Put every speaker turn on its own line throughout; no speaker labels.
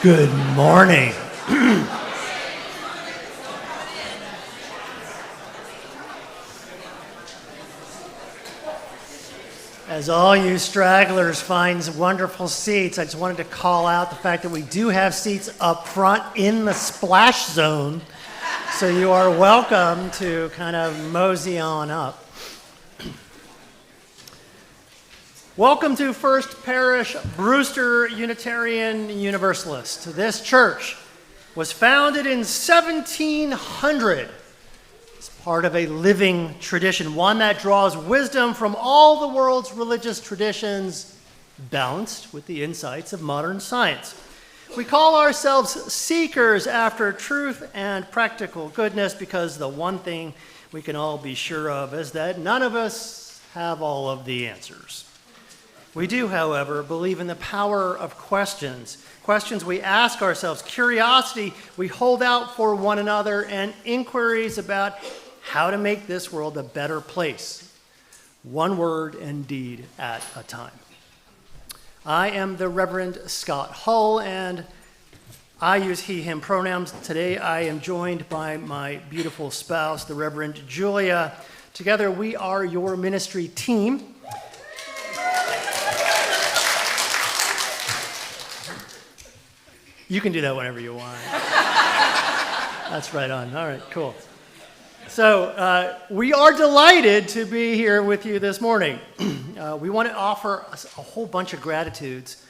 Good morning. As all you stragglers find wonderful seats, I just wanted to call out the fact that we do have seats up front in the splash zone, so you are welcome to kind of mosey on up. Welcome to First Parish Brewster Unitarian Universalist. This church was founded in 1700. It's part of a living tradition, one that draws wisdom from all the world's religious traditions, balanced with the insights of modern science. We call ourselves seekers after truth and practical goodness because the one thing we can all be sure of is that none of us have all of the answers. We do, however, believe in the power of questions. Questions we ask ourselves, curiosity we hold out for one another, and inquiries about how to make this world a better place, one word and deed at a time. I am the Reverend Scott Hull, and I use he, him pronouns. Today I am joined by my beautiful spouse, the Reverend Julia. Together we are your ministry team. You can do that whenever you want. That's right on. All right, cool. So we are delighted to be here with you this morning. We want to offer a whole bunch of gratitudes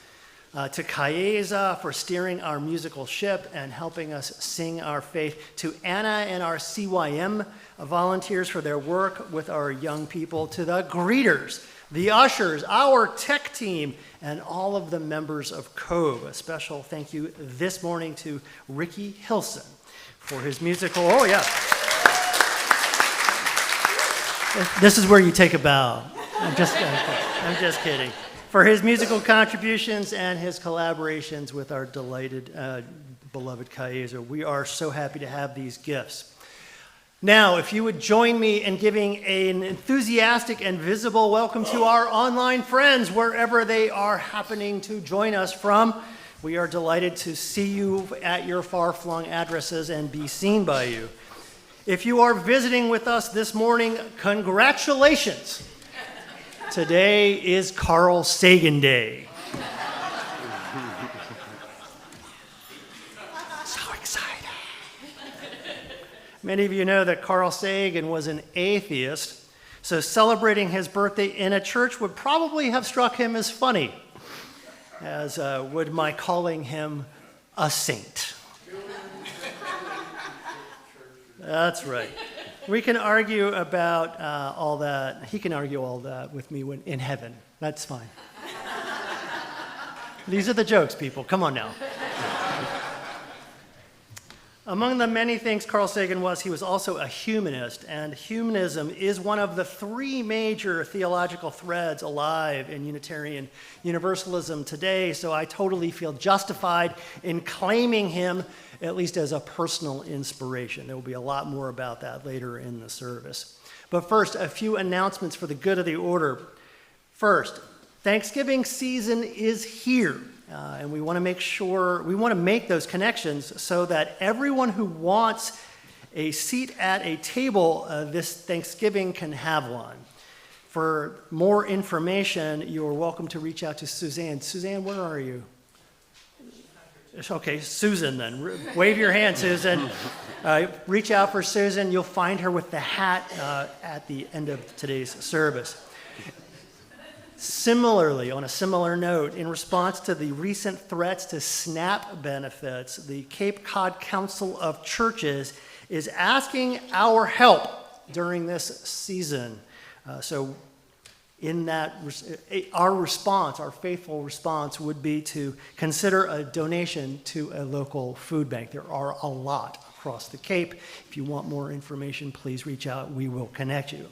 to Kaeza for steering our musical ship and helping us sing our faith, to Anna and our CYM volunteers for their work with our young people, to the greeters, the ushers, our tech team, and all of the members of Cove. A special thank you this morning to Ricky Hilson for his musical, oh yeah. This is where you take a bow. I'm just kidding. For his musical contributions and his collaborations with our delighted, beloved Kaeza. We are so happy to have these gifts. Now, if you would join me in giving an enthusiastic and visible welcome to our online friends, wherever they are happening to join us from. We are delighted to see you at your far-flung addresses and be seen by you. If you are visiting with us this morning, congratulations. Today is Carl Sagan Day. Many of you know that Carl Sagan was an atheist, so celebrating his birthday in a church would probably have struck him as funny, as would my calling him a saint. That's right. We can argue about all that. He can argue all that with me in heaven. That's fine. These are the jokes, people. Come on now. Among the many things Carl Sagan was, he was also a humanist, and humanism is one of the three major theological threads alive in Unitarian Universalism today, so I totally feel justified in claiming him, at least as a personal inspiration. There will be a lot more about that later in the service. But first, a few announcements for the good of the order. First, Thanksgiving season is here. And we want to make those connections so that everyone who wants a seat at a table this Thanksgiving can have one. For more information, you're welcome to reach out to Suzanne. Suzanne, where are you? Okay, Susan then. Wave your hand, Susan. Reach out for Susan. You'll find her with the hat at the end of today's service. Similarly, on a similar note, in response to the recent threats to SNAP benefits, the Cape Cod Council of Churches is asking our help during this season. So in that, our faithful response would be to consider a donation to a local food bank. There are a lot across the Cape. If you want more information, please reach out. We will connect you.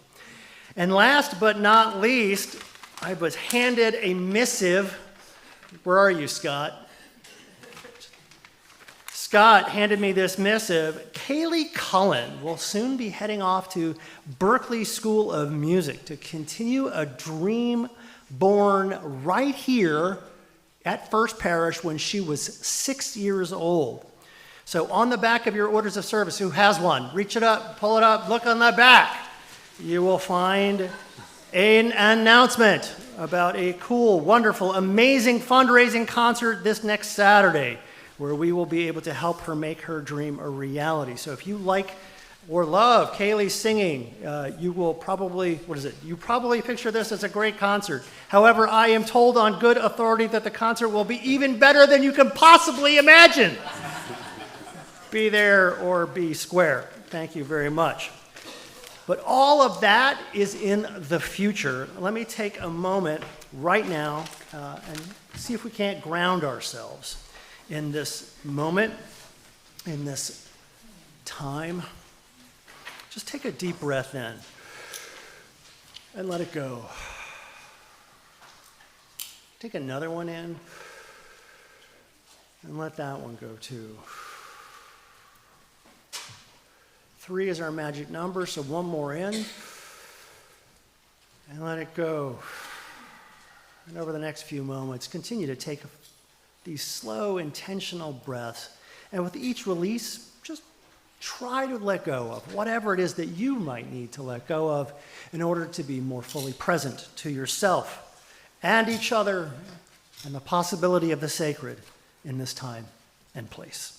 And last but not least, I was handed a missive. Where are you, Scott? Scott handed me this missive. Kaylee Cullen will soon be heading off to Berklee School of Music to continue a dream born right here at First Parish when she was 6 years old. So on the back of your orders of service, who has one? Reach it up, pull it up, look on the back. You will find an announcement about a cool, wonderful, amazing fundraising concert this next Saturday, where we will be able to help her make her dream a reality. So if you like or love Kaylee singing, you will probably, you probably picture this as a great concert. However, I am told on good authority that the concert will be even better than you can possibly imagine. Be there or be square. Thank you very much. But all of that is in the future. Let me take a moment right now and see if we can't ground ourselves in this moment, in this time. Just take a deep breath in and let it go. Take another one in and let that one go too. 3 is our magic number, so one more in and let it go. And over the next few moments, continue to take these slow, intentional breaths. And with each release, just try to let go of whatever it is that you might need to let go of in order to be more fully present to yourself and each other and the possibility of the sacred in this time and place.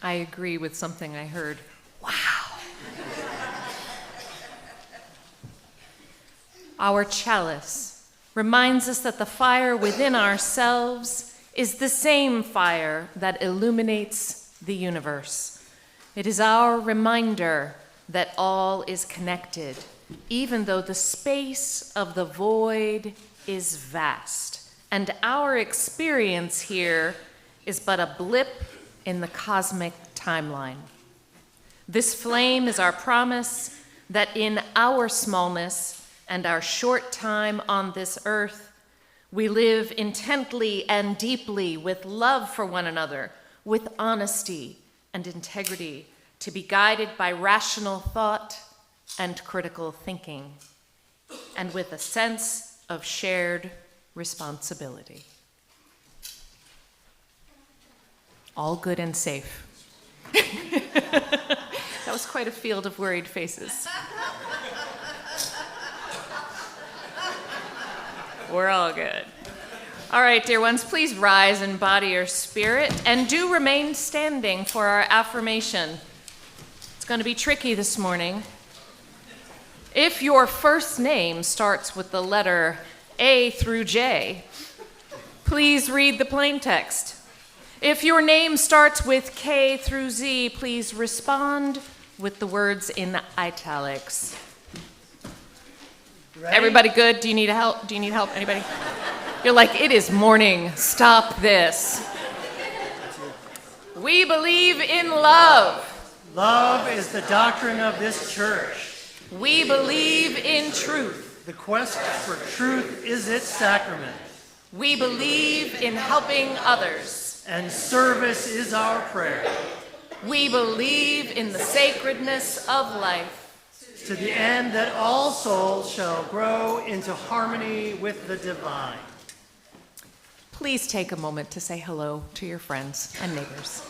I agree with something I heard. Wow. Our chalice reminds us that the fire within ourselves is the same fire that illuminates the universe. It is our reminder that all is connected, even though the space of the void is vast, and our experience here is but a blip in the cosmic timeline. This flame is our promise that in our smallness and our short time on this earth, we live intently and deeply with love for one another, with honesty and integrity, to be guided by rational thought and critical thinking, and with a sense of shared responsibility. All good and safe. That was quite a field of worried faces. We're all good. All right, dear ones, please rise in body your spirit and do remain standing for our affirmation. It's going to be tricky this morning. If your first name starts with the letter A through J, please read the plain text. If your name starts with K through Z, please respond with the words in italics.
Ready?
Everybody good? Do you need help? Do you need help? Anybody? You're like, it is morning. Stop this. We believe in love.
Love is the doctrine of this church.
We believe in truth.
The quest for truth is its sacrament.
We believe in helping others.
And service is our prayer.
We believe in the sacredness of life.
To the end that all souls shall grow into harmony with the divine.
Please take a moment to say hello to your friends and neighbors.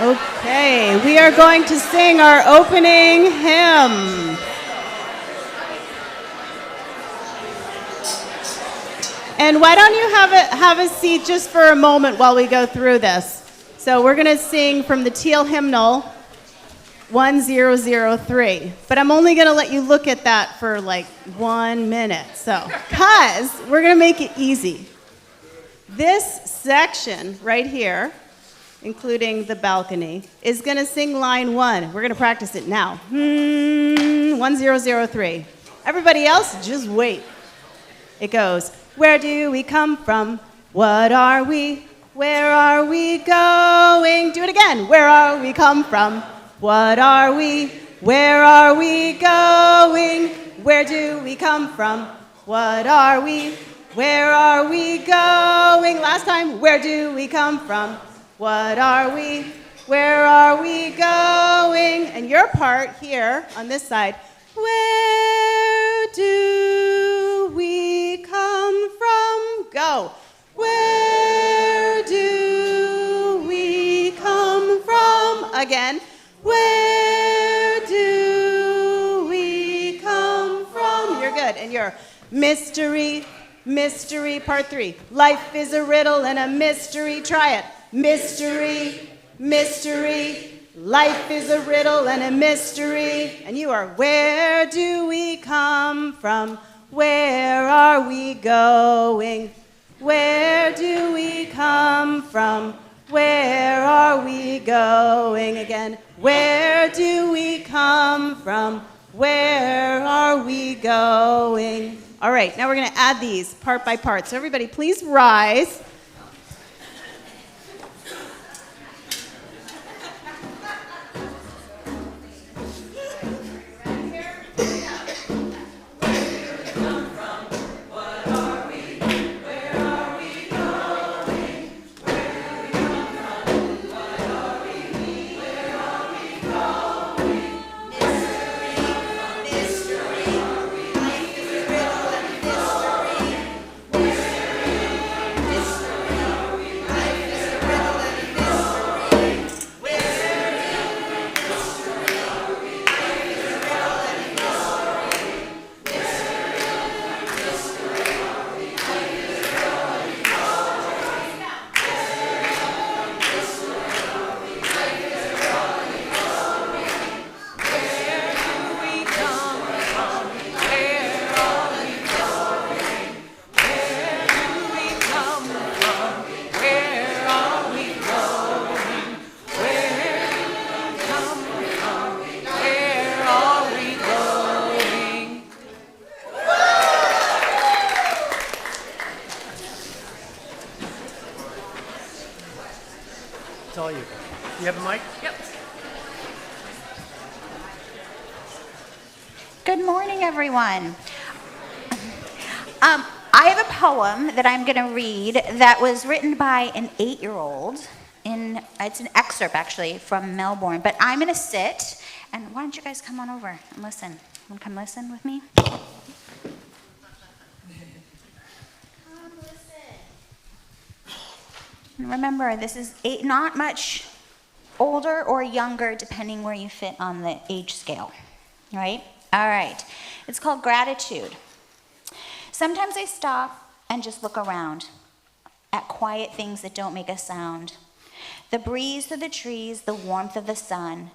Okay, we are going to sing our opening hymn. And why don't you have a seat just for a moment while we go through this. So we're going to sing from the Teal Hymnal 1003. But I'm only going to let you look at that for like 1 minute. So, because we're going to make it easy. This section right here, including the balcony, is going to sing line 1. We're going to practice it now. 1003. Everybody else, just wait. It goes, where do we come from? What are we? Where are we going? Do it again. Where are we come from? What are we? Where are we going? Where do we come from? What are we? Where are we going? Last time, where do we come from? What are we? Where are we going? And your part here on this side, where do we come from? Go. Where do we come from? Again. Where do we come from? You're good. And your mystery, mystery, part 3. Life is a riddle and a mystery. Try it. Mystery, mystery. Life is a riddle and a mystery. And you are, where do we come from? Where are we going? Where do we come from? Where are we going? Again, where do we come from? Where are we going? All right, now we're going to add these part by part. So everybody, please rise.
all you. You have a mic?
Yep.
Good morning, everyone. I have a poem that I'm going to read that was written by an 8-year-old. It's an excerpt, actually, from Melbourne. But I'm going to sit, and why don't you guys come on over and listen? Want to come listen with me? Come listen. And remember, this is not much older or younger, depending where you fit on the age scale, right? All right. It's called Gratitude. Sometimes I stop and just look around at quiet things that don't make a sound. The breeze through the trees, the warmth of the sun,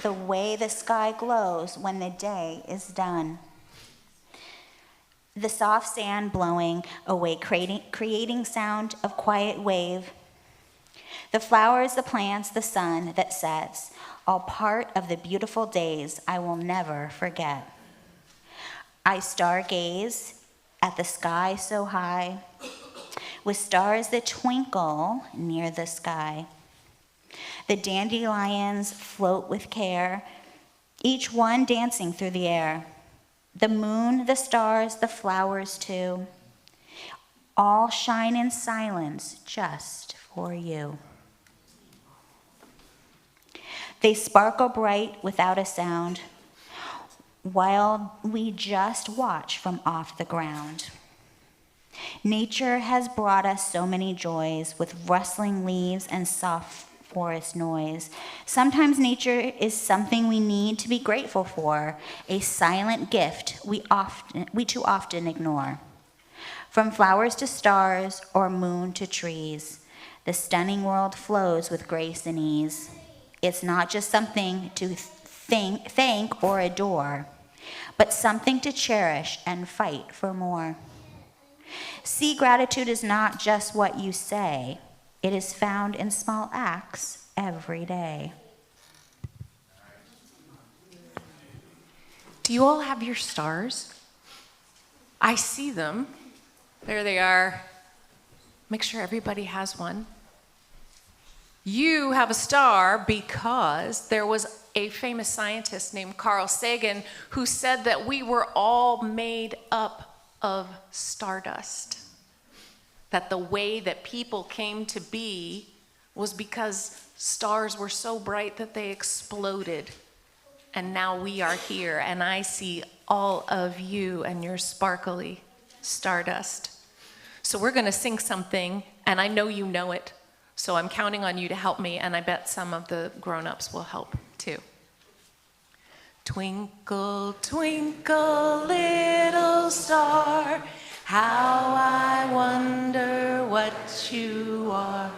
the way the sky glows when the day is done. The soft sand blowing away, creating sound of quiet wave. The flowers, the plants, the sun that sets, all part of the beautiful days I will never forget. I stargaze at the sky so high, with stars that twinkle near the sky. The dandelions float with care, each one dancing through the air. The moon, the stars, the flowers too, all shine in silence just for you. They sparkle bright without a sound, while we just watch from off the ground. Nature has brought us so many joys with rustling leaves and soft forest noise. Sometimes nature is something we need to be grateful for, a silent gift we too often ignore. From flowers to stars or moon to trees, the stunning world flows with grace and ease. It's not just something to thank or adore, but something to cherish and fight for more. See, gratitude is not just what you say. It is found in small acts every day.
Do you all have your stars? I see them. There they are. Make sure everybody has one. You have a star because there was a famous scientist named Carl Sagan who said that we were all made up of stardust. That the way that people came to be was because stars were so bright that they exploded. And now we are here, and I see all of you and your sparkly stardust. So we're going to sing something, and I know you know it. So I'm counting on you to help me, and I bet some of the grown-ups will help too. Twinkle, twinkle, little star, how I wonder what you are.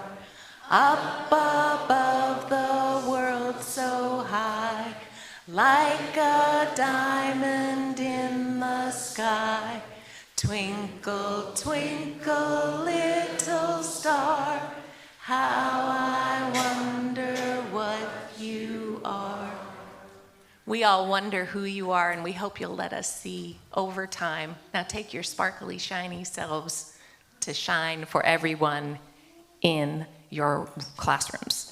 Up above the world so high, like a diamond in the sky. Twinkle, twinkle, little star, how I wonder what you are. We all wonder who you are, and we hope you'll let us see over time. Now take your sparkly, shiny selves to shine for everyone in your classrooms.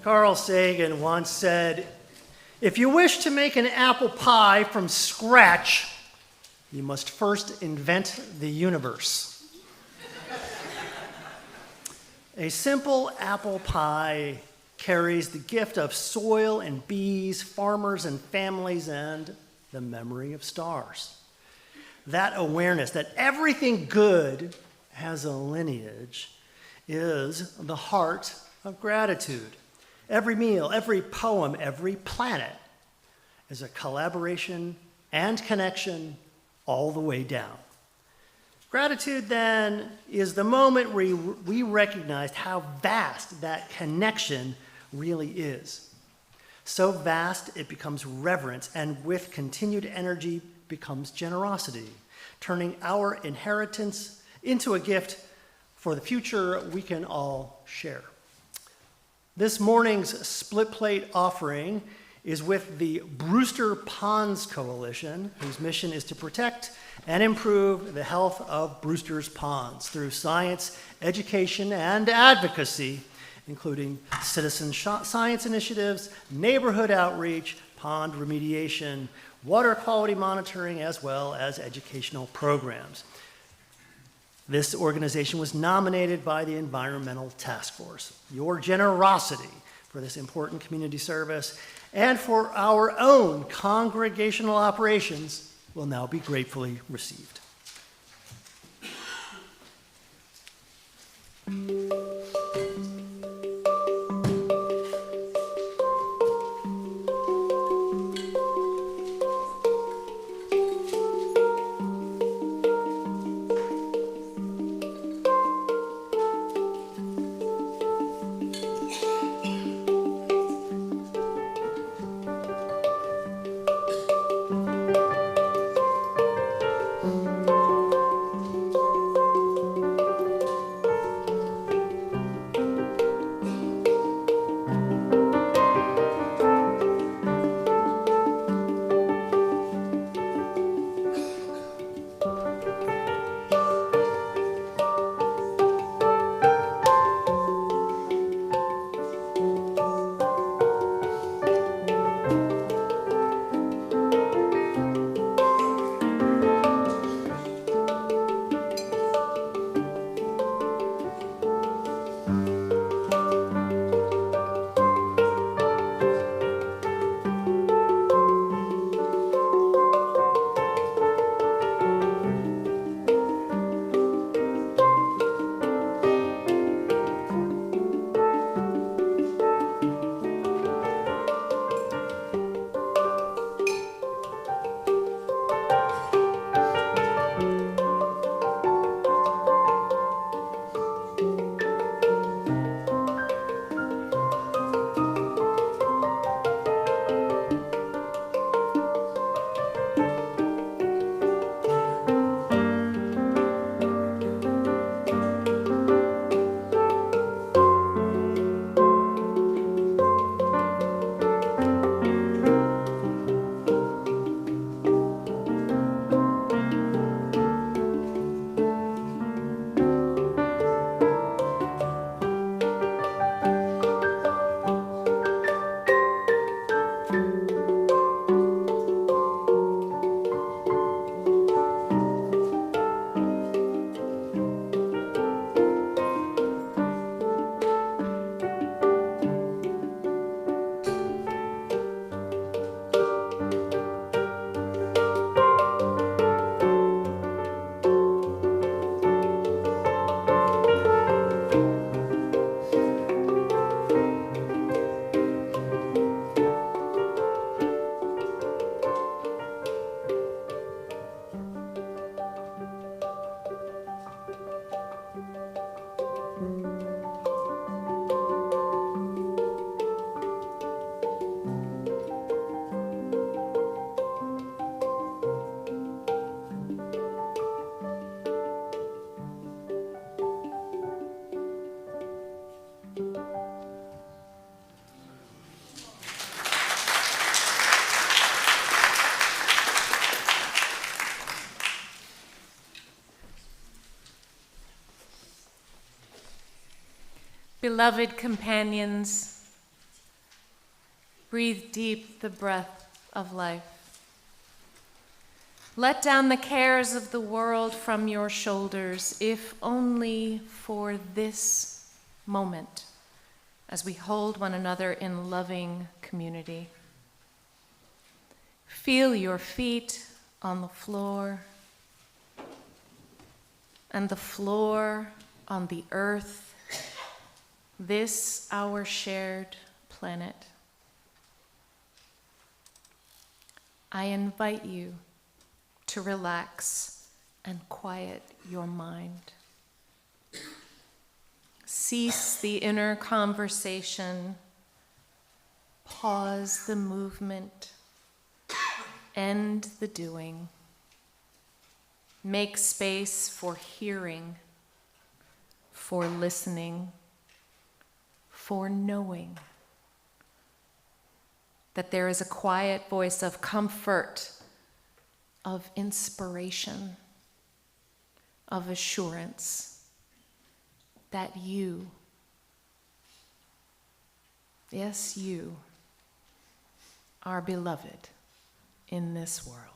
Carl Sagan once said, "If you wish to make an apple pie from scratch, you must first invent the universe." A simple apple pie carries the gift of soil and bees, farmers and families, and the memory of stars. That awareness that everything good has a lineage is the heart of gratitude. Every meal, every poem, every planet is a collaboration and connection all the way down. Gratitude, then, is the moment where we recognized how vast that connection really is. So vast, it becomes reverence, and with continued energy becomes generosity, turning our inheritance into a gift for the future we can all share. This morning's split plate offering is with the Brewster Ponds Coalition, whose mission is to protect and improve the health of Brewster's ponds through science, education, and advocacy, including citizen science initiatives, neighborhood outreach, pond remediation, water quality monitoring, as well as educational programs. This organization was nominated by the Environmental Task Force. Your generosity for this important community service and for our own congregational operations will now be gratefully received.
Beloved companions, breathe deep the breath of life. Let down the cares of the world from your shoulders, if only for this moment, as we hold one another in loving community. Feel your feet on the floor, and the floor on the earth, this our shared planet. I invite you to relax and quiet your mind. Cease the inner conversation. Pause the movement. End the doing. Make space for hearing, for listening, for knowing that there is a quiet voice of comfort, of inspiration, of assurance that you, yes, you, are beloved in this world.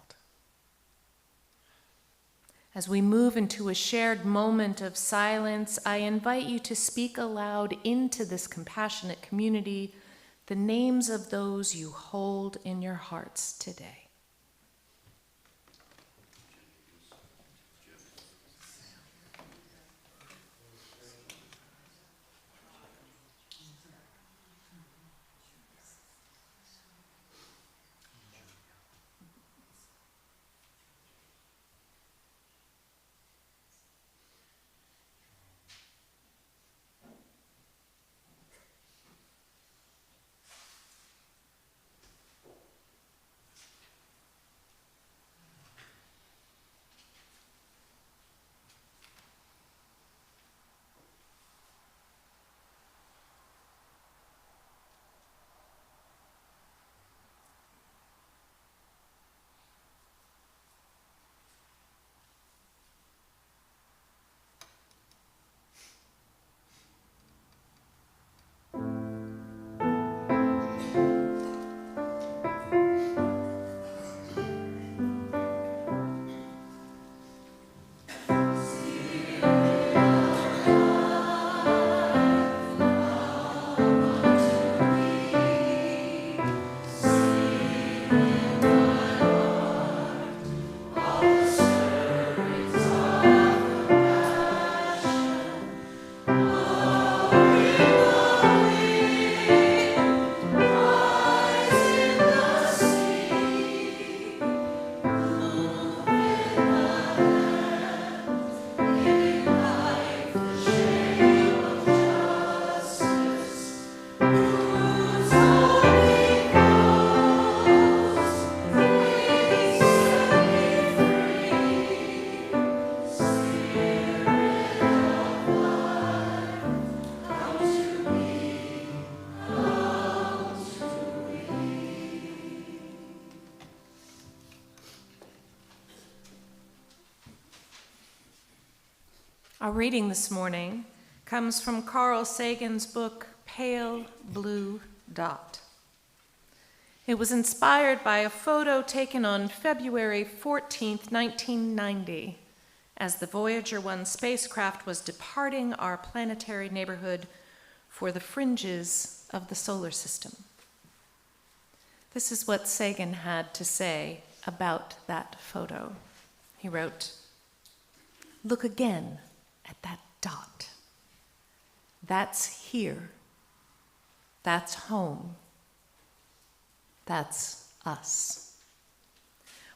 As we move into a shared moment of silence, I invite you to speak aloud into this compassionate community the names of those you hold in your hearts today. Our reading this morning comes from Carl Sagan's book, Pale Blue Dot. It was inspired by a photo taken on February 14th, 1990, as the Voyager 1 spacecraft was departing our planetary neighborhood for the fringes of the solar system. This is what Sagan had to say about that photo. He wrote, "Look again at that dot. That's here. That's home. That's us.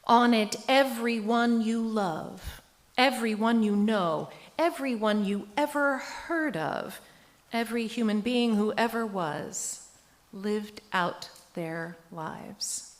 On it, everyone you love, everyone you know, everyone you ever heard of, every human being who ever was, lived out their lives.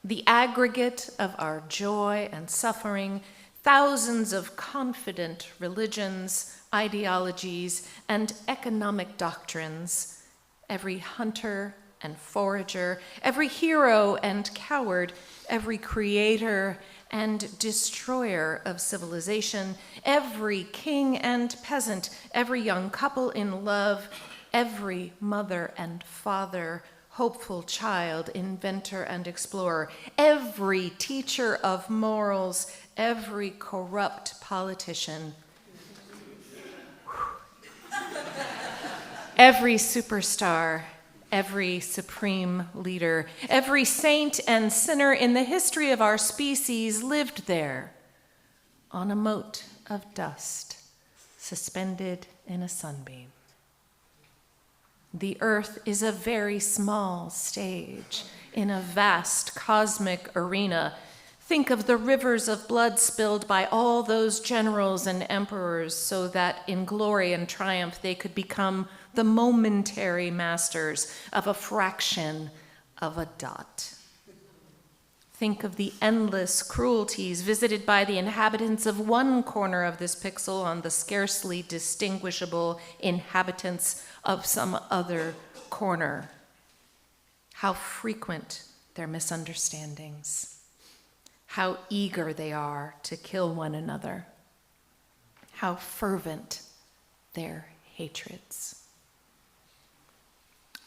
The aggregate of our joy and suffering, thousands of confident religions, ideologies, and economic doctrines, every hunter and forager, every hero and coward, every creator and destroyer of civilization, every king and peasant, every young couple in love, every mother and father, hopeful child, inventor and explorer, every teacher of morals, every corrupt politician, every superstar, every supreme leader, every saint and sinner in the history of our species lived there on a mote of dust suspended in a sunbeam. The earth is a very small stage in a vast cosmic arena. Think of the rivers of blood spilled by all those generals and emperors so that in glory and triumph they could become the momentary masters of a fraction of a dot. Think of the endless cruelties visited by the inhabitants of one corner of this pixel on the scarcely distinguishable inhabitants of some other corner. How frequent their misunderstandings. How eager they are to kill one another. How fervent their hatreds.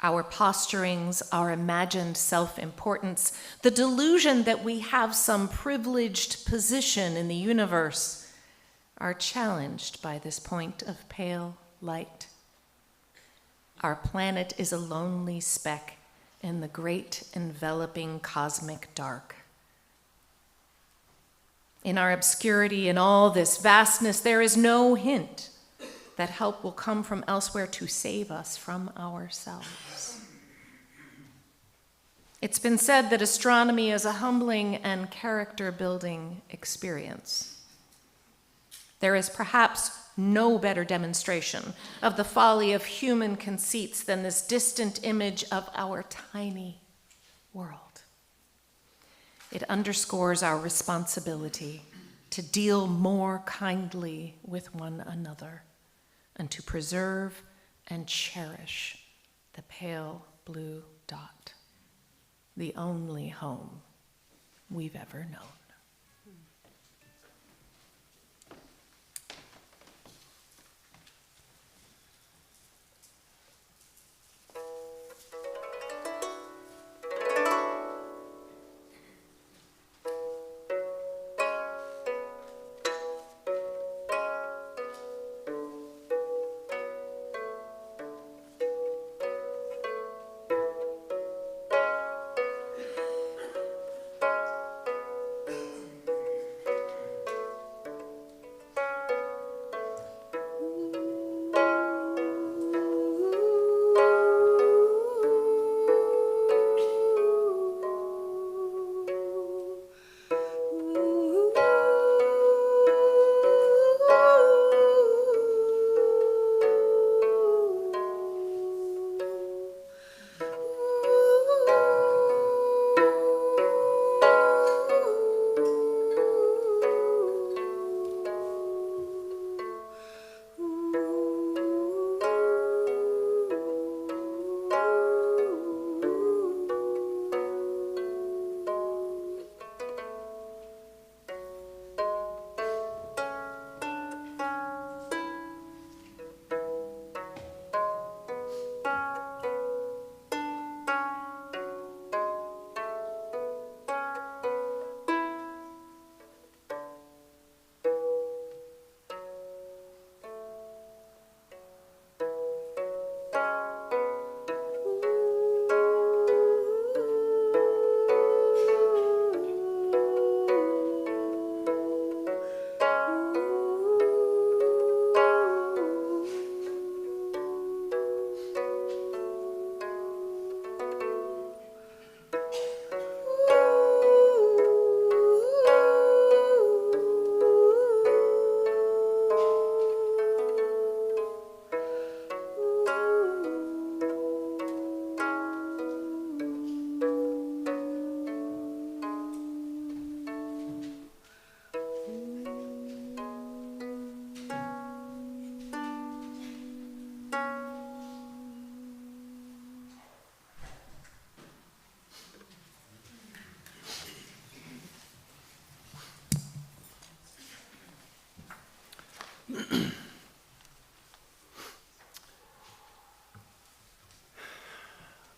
Our posturings, our imagined self-importance, the delusion that we have some privileged position in the universe are challenged by this point of pale light. Our planet is a lonely speck in the great enveloping cosmic dark. In our obscurity, in all this vastness, there is no hint that help will come from elsewhere to save us from ourselves. It's been said that astronomy is a humbling and character-building experience. There is perhaps no better demonstration of the folly of human conceits than this distant image of our tiny world. It underscores our responsibility to deal more kindly with one another and to preserve and cherish the pale blue dot, the only home we've ever known.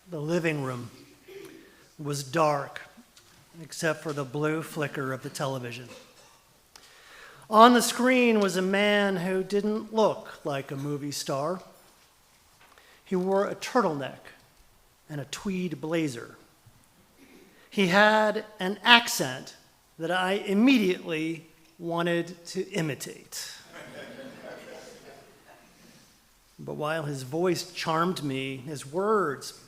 The living room was dark, except for the blue flicker of the television. On the screen was a man who didn't look like a movie star. He wore a turtleneck and a tweed blazer. He had an accent that I immediately wanted to imitate. But while his voice charmed me, his words,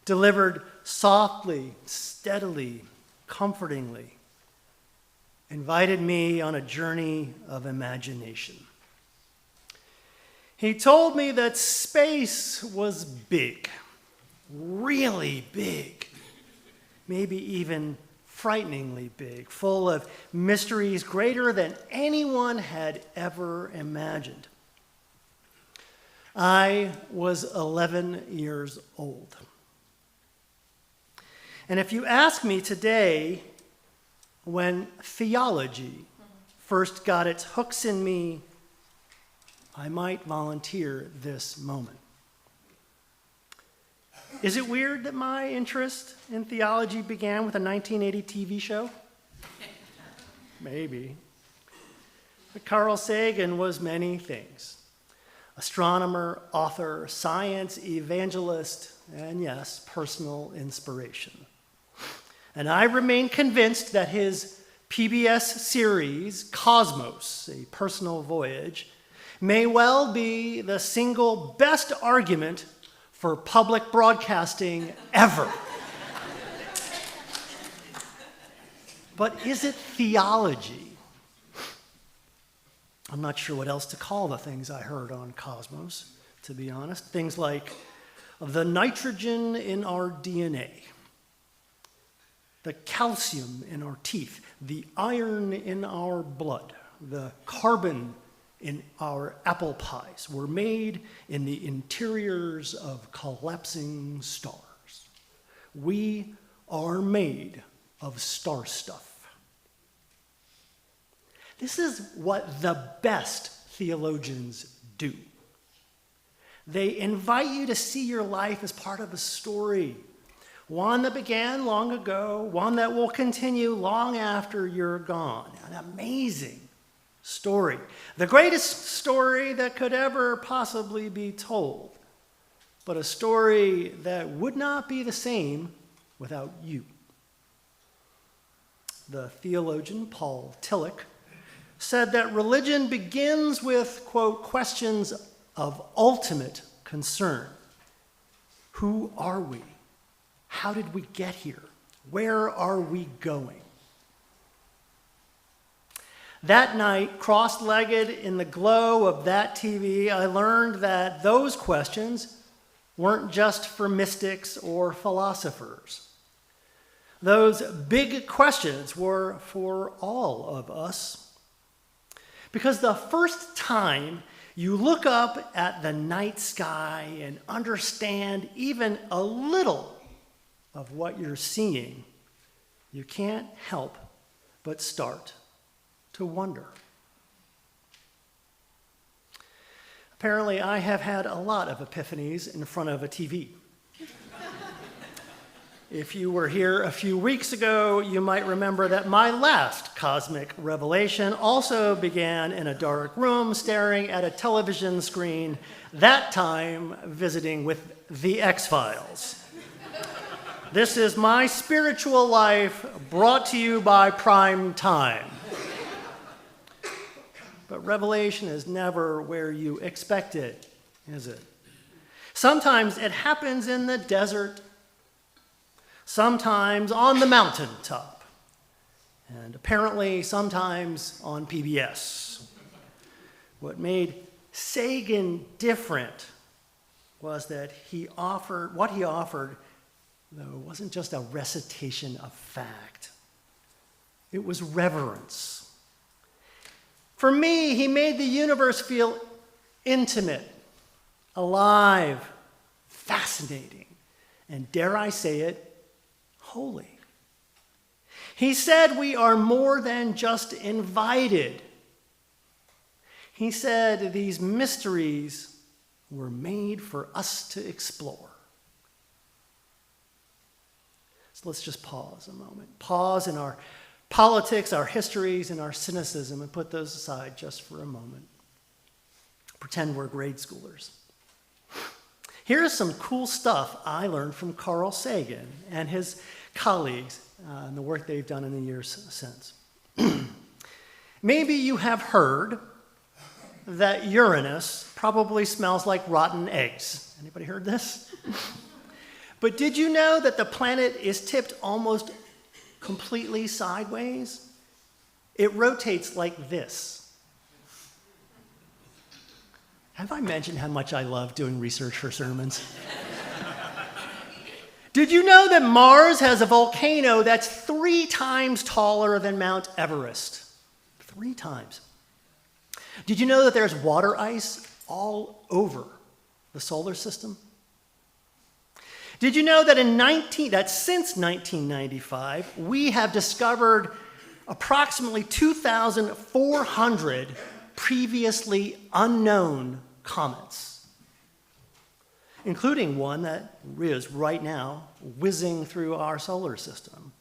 delivered softly, steadily, comfortingly, invited me on a journey of imagination. He told me that space was big, really big, maybe even frighteningly big, full of mysteries greater than anyone had ever imagined. I was 11 years old. And if you ask me today, when theology first got its hooks in me, I might volunteer this moment. Is it weird that my interest in theology began with a 1980 TV show? Maybe. But Carl Sagan was many things. Astronomer, author, science evangelist, and yes, personal inspiration. And I remain convinced that his PBS series, Cosmos, A Personal Voyage, may well be the single best argument for public broadcasting ever. But is it theology? I'm not sure what else to call the things I heard on Cosmos, to be honest. Things like the nitrogen in our DNA, the calcium in our teeth, the iron in our blood, the carbon in our apple pies were made in the interiors of collapsing stars. We are made of star stuff. This is what the best theologians do. They invite you to see your life as part of a story, one that began long ago, one that will continue long after you're gone. An amazing story. The greatest story that could ever possibly be told, but a story that would not be the same without you. The theologian Paul Tillich said that religion begins with, quote, questions of ultimate concern. Who are we? How did we get here? Where are we going? That night, cross-legged in the glow of that TV, I learned that those questions weren't just for mystics or philosophers. Those big questions were for all of us. Because the first time you look up at the night sky and understand even a little of what you're seeing, you can't help but start to wonder. Apparently, I have had a lot of epiphanies in front of a TV. If you were here a few weeks ago, you might remember that my last cosmic revelation also began in a dark room staring at a television screen, that time visiting with the X-Files. This is my spiritual life brought to you by Prime Time. But revelation is never where you expect it, is it? Sometimes it happens in the desert, sometimes on the mountaintop, and apparently sometimes on PBS. What made Sagan different was that what he offered, though, wasn't just a recitation of fact. It was reverence. For me, he made the universe feel intimate, alive, fascinating, and dare I say it, holy. He said we are more than just invited. He said these mysteries were made for us to explore. So let's just pause a moment. Pause in our politics, our histories, and our cynicism, and put those aside just for a moment. Pretend we're grade schoolers. Here's some cool stuff I learned from Carl Sagan and his colleagues and the work they've done in the years since. Maybe you have heard that Uranus probably smells like rotten eggs. Anybody heard this? But did you know that the planet is tipped almost completely sideways? It rotates like this. Have I mentioned how much I love doing research for sermons? Did you know that Mars has a volcano that's 3 times taller than Mount Everest? 3 times. Did you know that there's water ice all over the solar system? Did you know that since 1995, we have discovered approximately 2,400 previously unknown comets, including one that is right now whizzing through our solar system,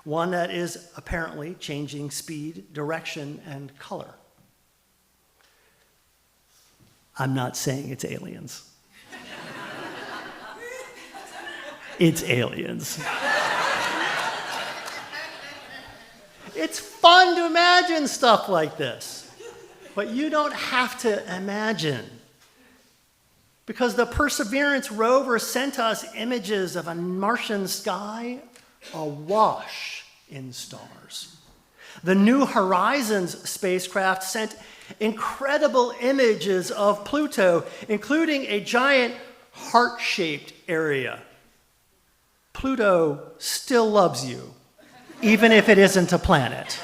one that is apparently changing speed, direction, and color. I'm not saying it's aliens. It's aliens. It's fun to imagine stuff like this, but you don't have to imagine, because the Perseverance rover sent us images of a Martian sky awash in stars. The New Horizons spacecraft sent incredible images of Pluto, including a giant heart-shaped area. Pluto still loves you, even if it isn't a planet.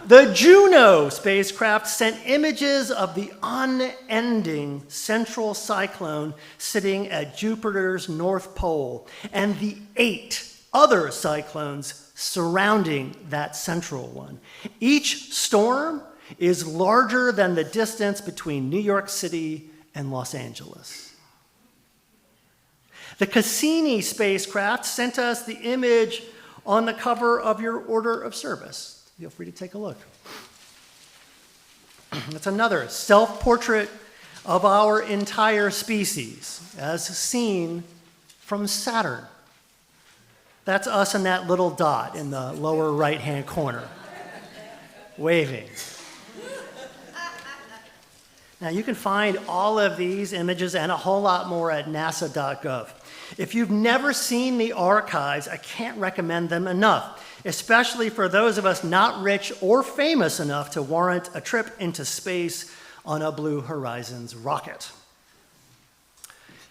The Juno spacecraft sent images of the unending central cyclone sitting at Jupiter's North Pole and the 8 other cyclones surrounding that central one. Each storm is larger than the distance between New York City and Los Angeles. The Cassini spacecraft sent us the image on the cover of your order of service. Feel free to take a look. It's another self-portrait of our entire species, as seen from Saturn. That's us and that little dot in the lower right-hand corner, waving. Now, you can find all of these images and a whole lot more at nasa.gov. If you've never seen the archives, I can't recommend them enough, especially for those of us not rich or famous enough to warrant a trip into space on a Blue Horizons rocket.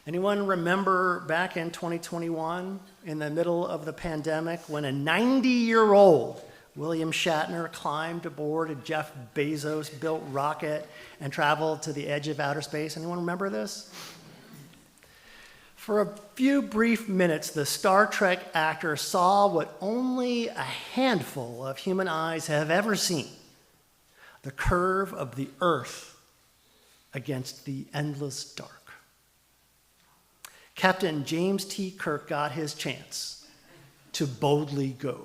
Anyone remember back in 2021, in the middle of the pandemic, when a 90-year-old William Shatner climbed aboard a Jeff Bezos-built rocket and traveled to the edge of outer space? Anyone remember this? For a few brief minutes, the Star Trek actor saw what only a handful of human eyes have ever seen: the curve of the Earth against the endless dark. Captain James T. Kirk got his chance to boldly go.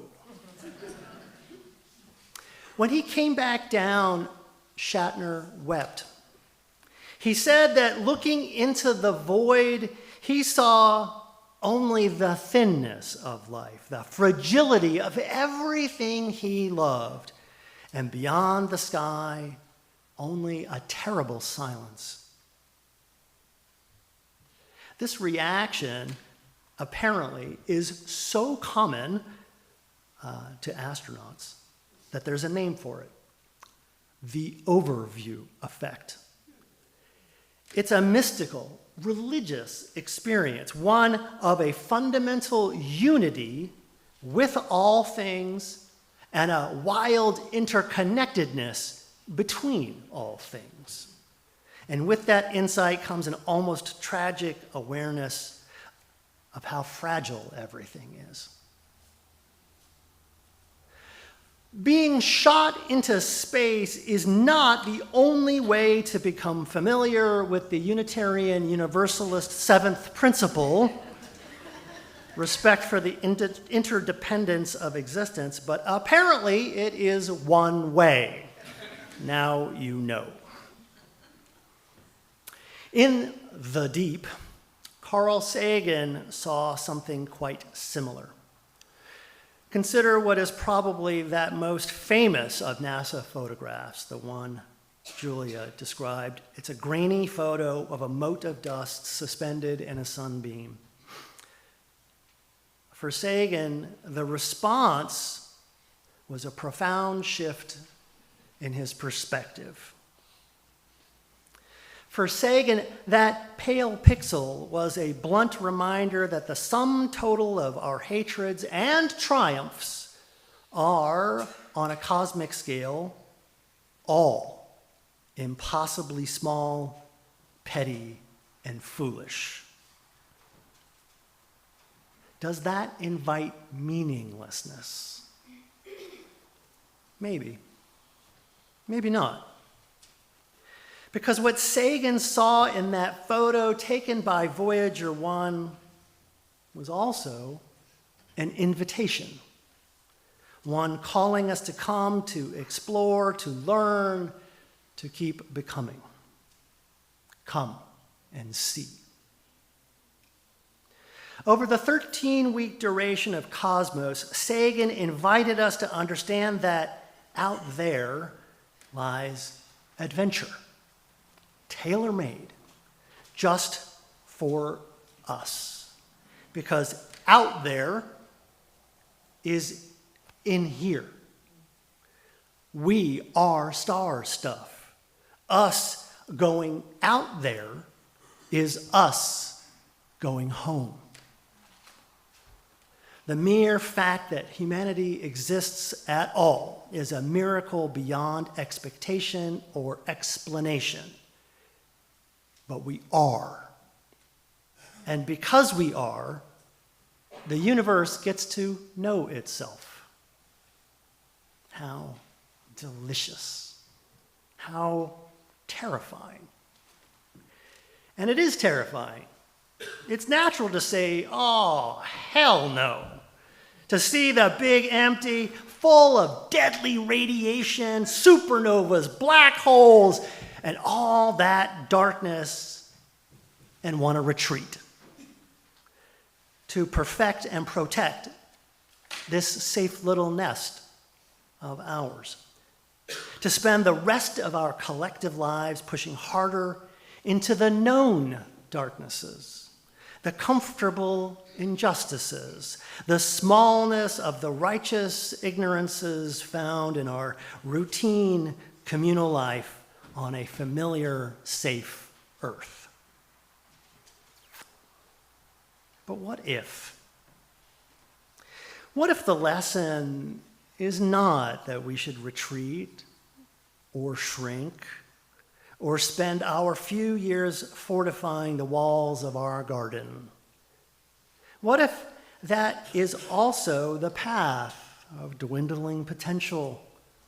When he came back down, Shatner wept. He said that looking into the void, he saw only the thinness of life, the fragility of everything he loved, and beyond the sky, only a terrible silence. This reaction, apparently, is so common to astronauts that there's a name for it: the overview effect. It's a mystical, religious experience, one of a fundamental unity with all things and a wild interconnectedness between all things. And with that insight comes an almost tragic awareness of how fragile everything is. Being shot into space is not the only way to become familiar with the Unitarian Universalist seventh principle, respect for the interdependence of existence, but apparently it is one way. Now you know. In The Deep, Carl Sagan saw something quite similar. Consider what is probably that most famous of NASA photographs, the one Julia described. It's a grainy photo of a mote of dust suspended in a sunbeam. For Sagan, the response was a profound shift in his perspective. For Sagan, that pale pixel was a blunt reminder that the sum total of our hatreds and triumphs are, on a cosmic scale, all impossibly small, petty, and foolish. Does that invite meaninglessness? Maybe. Maybe not. Because what Sagan saw in that photo taken by Voyager 1 was also an invitation. One calling us to come, to explore, to learn, to keep becoming. Come and see. Over the 13-week duration of Cosmos, Sagan invited us to understand that out there lies adventure, tailor-made, just for us. Because out there is in here. We are star stuff. Us going out there is us going home. The mere fact that humanity exists at all is a miracle beyond expectation or explanation. But we are. And because we are, the universe gets to know itself. How delicious. How terrifying. And it is terrifying. It's natural to say, oh, hell no. To see the big empty, full of deadly radiation, supernovas, black holes, and all that darkness, and want to retreat. To perfect and protect this safe little nest of ours. To spend the rest of our collective lives pushing harder into the known darknesses, the comfortable injustices, the smallness of the righteous ignorances found in our routine communal life on a familiar, safe earth. But what if? What if the lesson is not that we should retreat or shrink or spend our few years fortifying the walls of our garden? What if that is also the path of dwindling potential,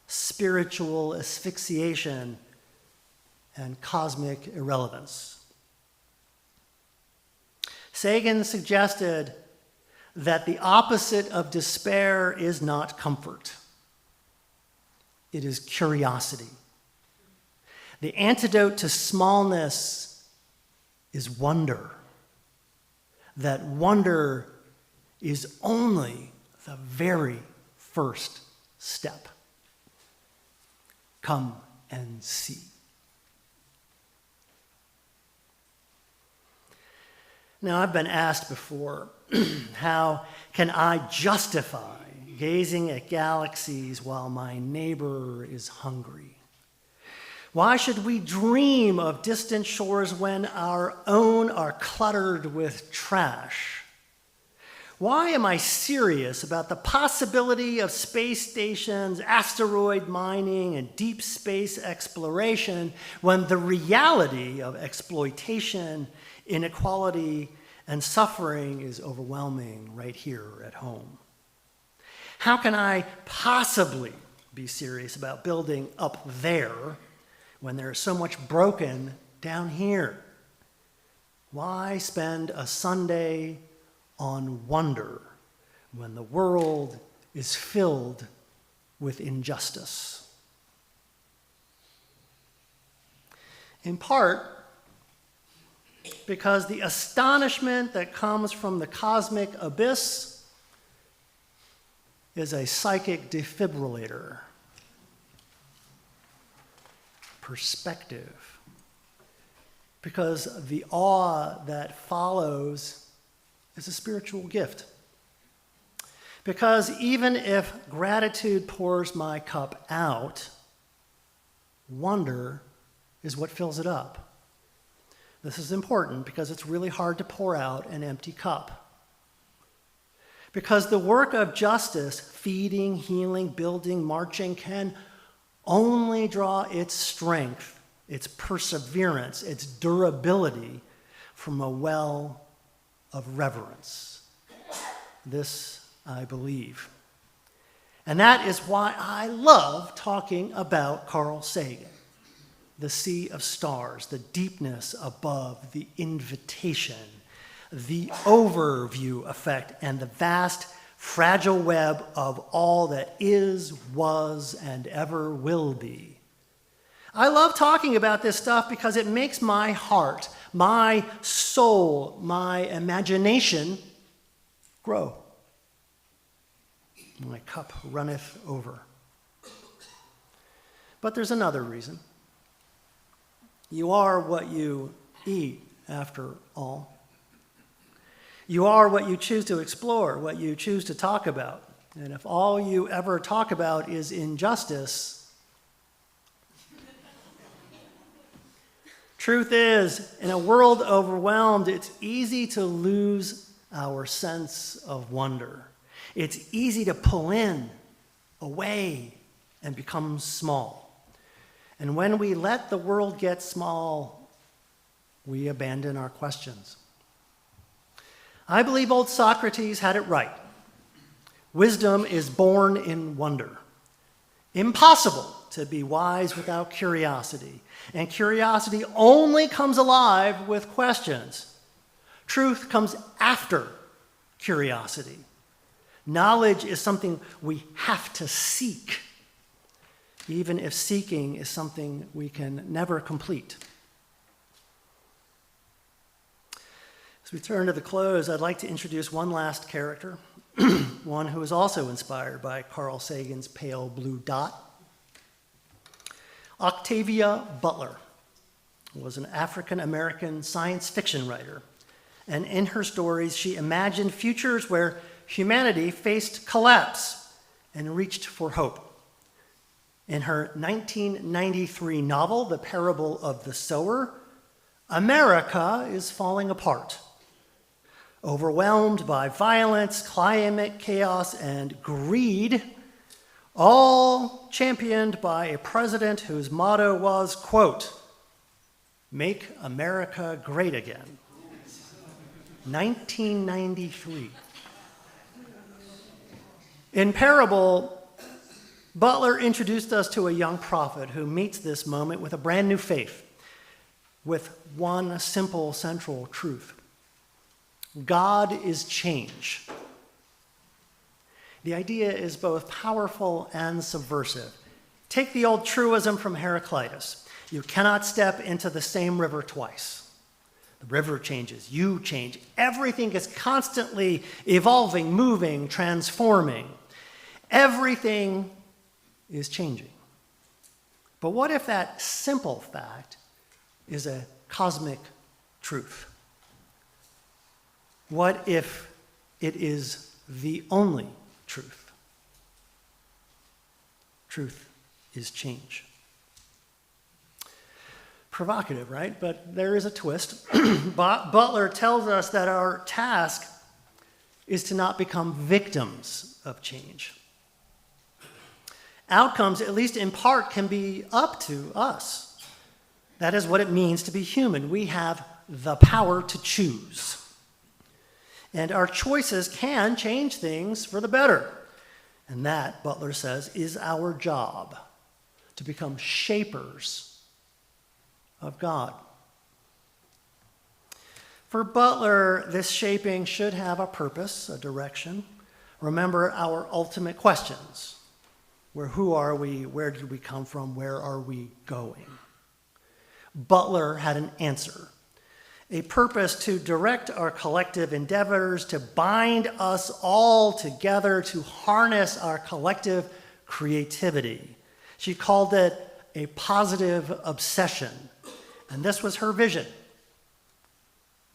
spiritual asphyxiation, and cosmic irrelevance? Sagan suggested that the opposite of despair is not comfort. It is curiosity. The antidote to smallness is wonder. That wonder is only the very first step. Come and see. Now, I've been asked before, how can I justify gazing at galaxies while my neighbor is hungry? Why should we dream of distant shores when our own are cluttered with trash? Why am I serious about the possibility of space stations, asteroid mining, and deep space exploration when the reality of exploitation, inequality, and suffering is overwhelming right here at home? How can I possibly be serious about building up there when there's so much broken down here? Why spend a Sunday on wonder when the world is filled with injustice? In part, because the astonishment that comes from the cosmic abyss is a psychic defibrillator. perspective. Because the awe that follows is a spiritual gift. Because even if gratitude pours my cup out, wonder is what fills it up. This is important because it's really hard to pour out an empty cup. Because the work of justice, feeding, healing, building, marching, can only draw its strength, its perseverance, its durability from a well of reverence. This I believe. And that is why I love talking about Carl Sagan. The sea of stars, the deepness above, the invitation, the overview effect, and the vast, fragile web of all that is, was, and ever will be. I love talking about this stuff because it makes my heart, my soul, my imagination grow. My cup runneth over. But there's another reason. You are what you eat, after all. You are what you choose to explore, what you choose to talk about. And if all you ever talk about is injustice, truth is, in a world overwhelmed, it's easy to lose our sense of wonder. It's easy to pull in, away, and become small. And when we let the world get small, we abandon our questions. I believe old Socrates had it right. Wisdom is born in wonder. Impossible to be wise without curiosity. And curiosity only comes alive with questions. Truth comes after curiosity. Knowledge is something we have to seek, even if seeking is something we can never complete. As we turn to the close, I'd like to introduce one last character, one who is also inspired by Carl Sagan's pale blue dot. Octavia Butler was an African-American science fiction writer, and in her stories, she imagined futures where humanity faced collapse and reached for hope. In her 1993 novel, The Parable of the Sower, America is falling apart. Overwhelmed by violence, climate chaos, and greed, all championed by a president whose motto was, quote, "Make America Great Again." 1993. In Parable, Butler introduced us to a young prophet who meets this moment with a brand new faith, with one simple central truth. God is change. The idea is both powerful and subversive. Take the old truism from Heraclitus. You cannot step into the same river twice. The river changes, you change. Everything is constantly evolving, moving, transforming. Everything is changing. But what if that simple fact is a cosmic truth? What if it is the only truth? Truth is change. Provocative, right? But there is a twist. Butler tells us that our task is to not become victims of change. Outcomes, at least in part, can be up to us. That is what it means to be human. We have the power to choose. And our choices can change things for the better. And that, Butler says, is our job, to become shapers of God. For Butler, this shaping should have a purpose, a direction. Remember our ultimate questions. Who are we? Where did we come from? Where are we going? Butler had an answer, a purpose to direct our collective endeavors, to bind us all together, to harness our collective creativity. She called it a positive obsession. And this was her vision.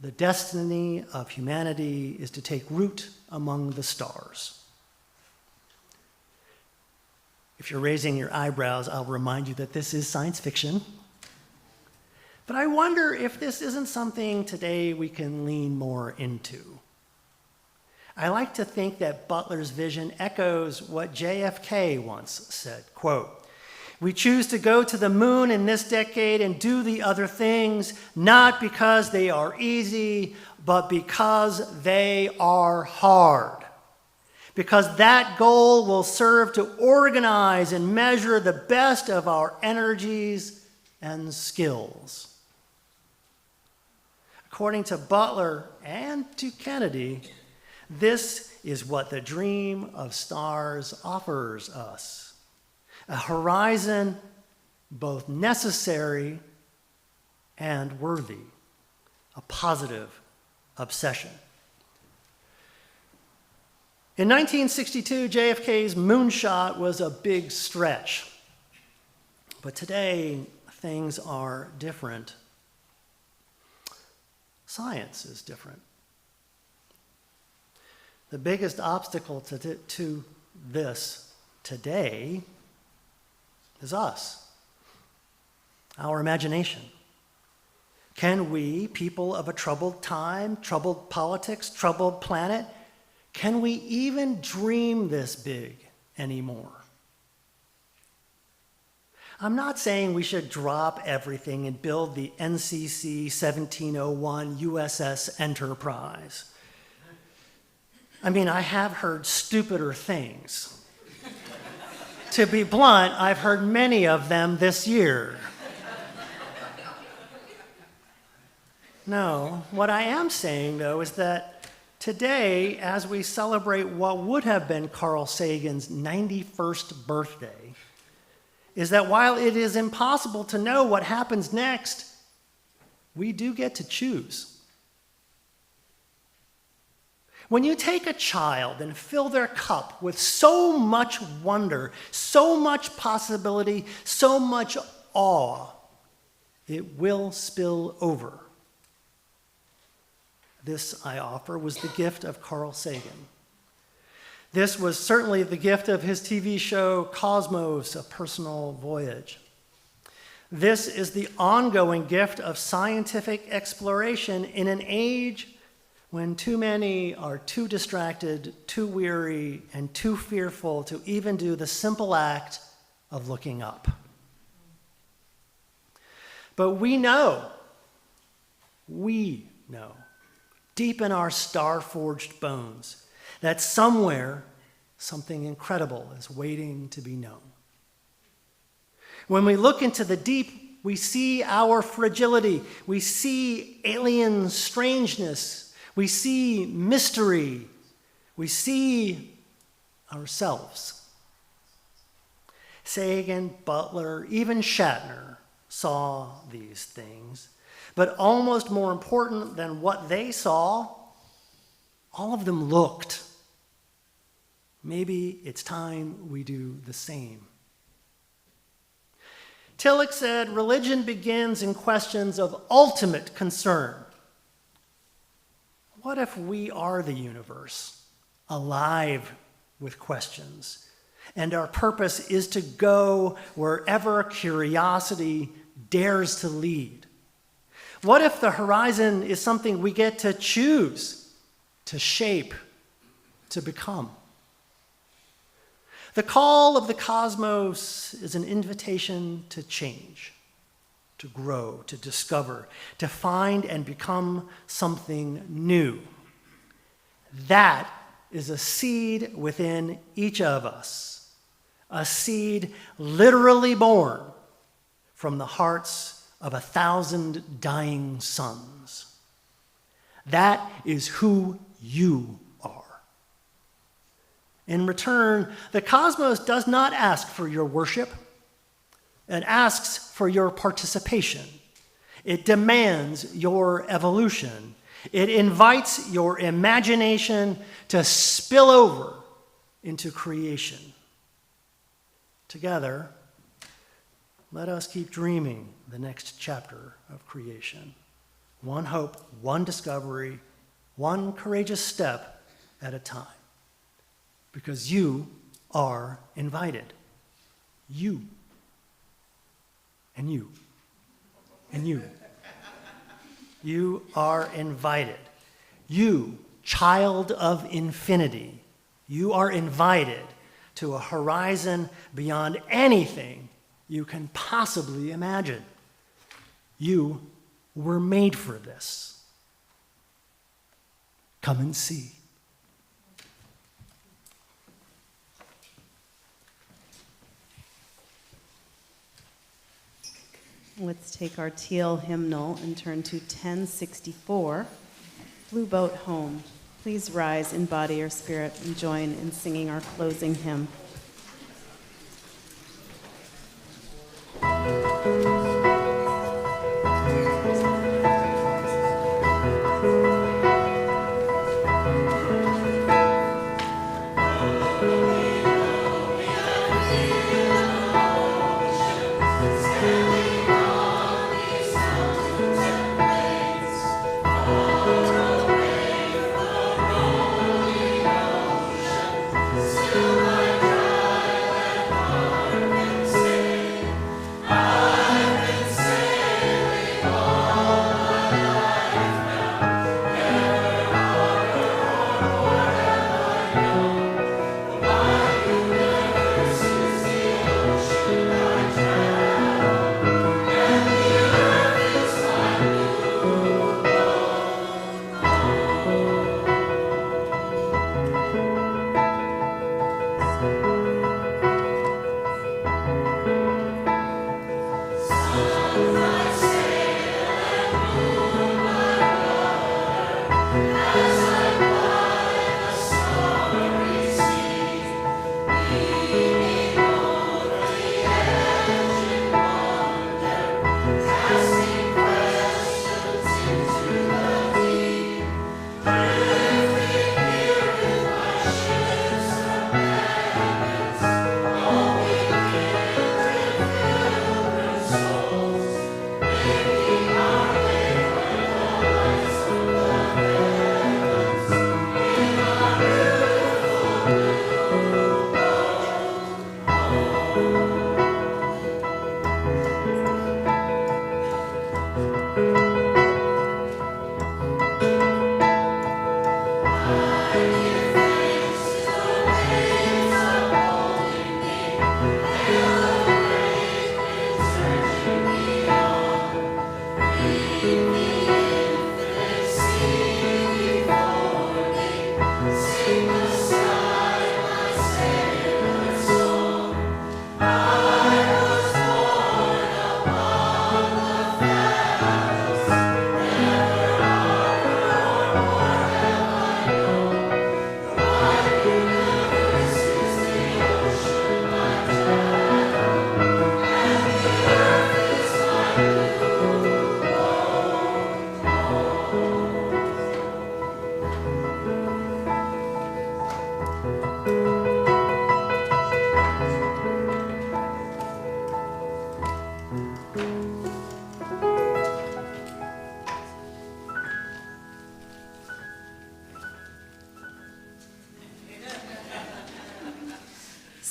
The destiny of humanity is to take root among the stars. If you're raising your eyebrows, I'll remind you that this is science fiction. But I wonder if this isn't something today we can lean more into. I like to think that Butler's vision echoes what JFK once said, quote, "We choose to go to the moon in this decade and do the other things, not because they are easy, but because they are hard. Because that goal will serve to organize and measure the best of our energies and skills." According to Butler and to Kennedy, this is what the dream of stars offers us. A horizon both necessary and worthy, a positive obsession. In 1962, JFK's moonshot was a big stretch. But today, things are different. Science is different. The biggest obstacle to this today is us, our imagination. Can we, people of a troubled time, troubled politics, troubled planet, can we even dream this big anymore? I'm not saying we should drop everything and build the NCC 1701 USS Enterprise. I mean, I have heard stupider things. To be blunt, I've heard many of them this year. No, what I am saying, though, is that today, as we celebrate what would have been Carl Sagan's 91st birthday, is that while it is impossible to know what happens next, we do get to choose. When you take a child and fill their cup with so much wonder, so much possibility, so much awe, it will spill over. This, I offer, was the gift of Carl Sagan. This was certainly the gift of his TV show Cosmos, A Personal Voyage. This is the ongoing gift of scientific exploration in an age when too many are too distracted, too weary, and too fearful to even do the simple act of looking up. But we know, deep in our star-forged bones, that somewhere something incredible is waiting to be known. When we look into the deep, we see our fragility, we see alien strangeness, we see mystery, we see ourselves. Sagan, Butler, even Shatner saw these things, but almost more important than what they saw, all of them looked. Maybe it's time we do the same. Tillich said, religion begins in questions of ultimate concern. What if we are the universe, alive with questions, and our purpose is to go wherever curiosity dares to lead? What if the horizon is something we get to choose, to shape, to become? The call of the cosmos is an invitation to change, to grow, to discover, to find and become something new. That is a seed within each of us, a seed literally born from the hearts of 1,000 dying suns. That is who you are. In return, the cosmos does not ask for your worship. It asks for your participation. It demands your evolution. It invites your imagination to spill over into creation. Together, let us keep dreaming the next chapter of creation. One hope, one discovery, one courageous step at a time. Because you are invited. You. And you. And you. You are invited. You, child of infinity, you are invited to a horizon beyond anything you can possibly imagine. You were made for this. Come and see.
Let's take our teal hymnal and turn to 1064, Blue Boat Home. Please rise in body or spirit and join in singing our closing hymn.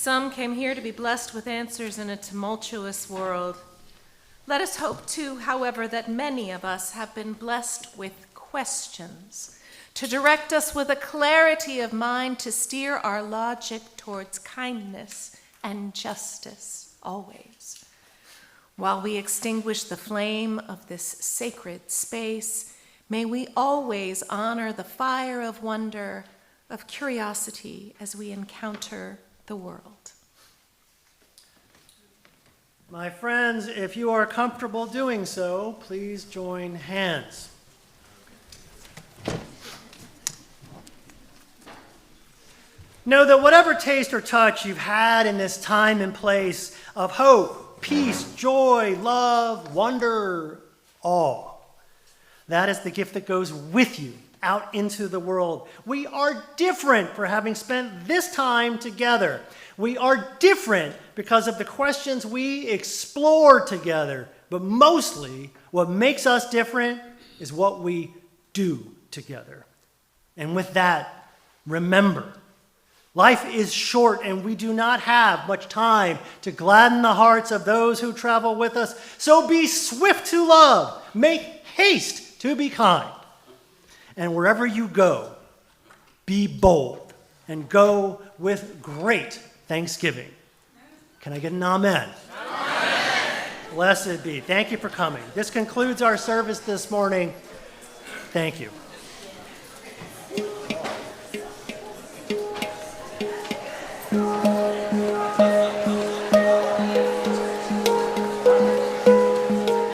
Some came here to be blessed with answers in a tumultuous world. Let us hope, too, however, that many of us have been blessed with questions to direct us with a clarity of mind to steer our logic towards kindness and justice always. While we extinguish the flame of this sacred space, may we always honor the fire of wonder, of curiosity as we encounter the world.
My friends, if you are comfortable doing so, please join hands. Know that whatever taste or touch you've had in this time and place of hope, peace, joy, love, wonder, awe, that is the gift that goes with you out into the world. We are different for having spent this time together. We are different because of the questions we explore together. But mostly, what makes us different is what we do together. And with that, remember, life is short and we do not have much time to gladden the hearts of those who travel with us. So be swift to love, make haste to be kind. And wherever you go, be bold and go with great thanksgiving. Can I get an amen? Amen. Blessed be. Thank you for coming. This concludes our service this morning. Thank you.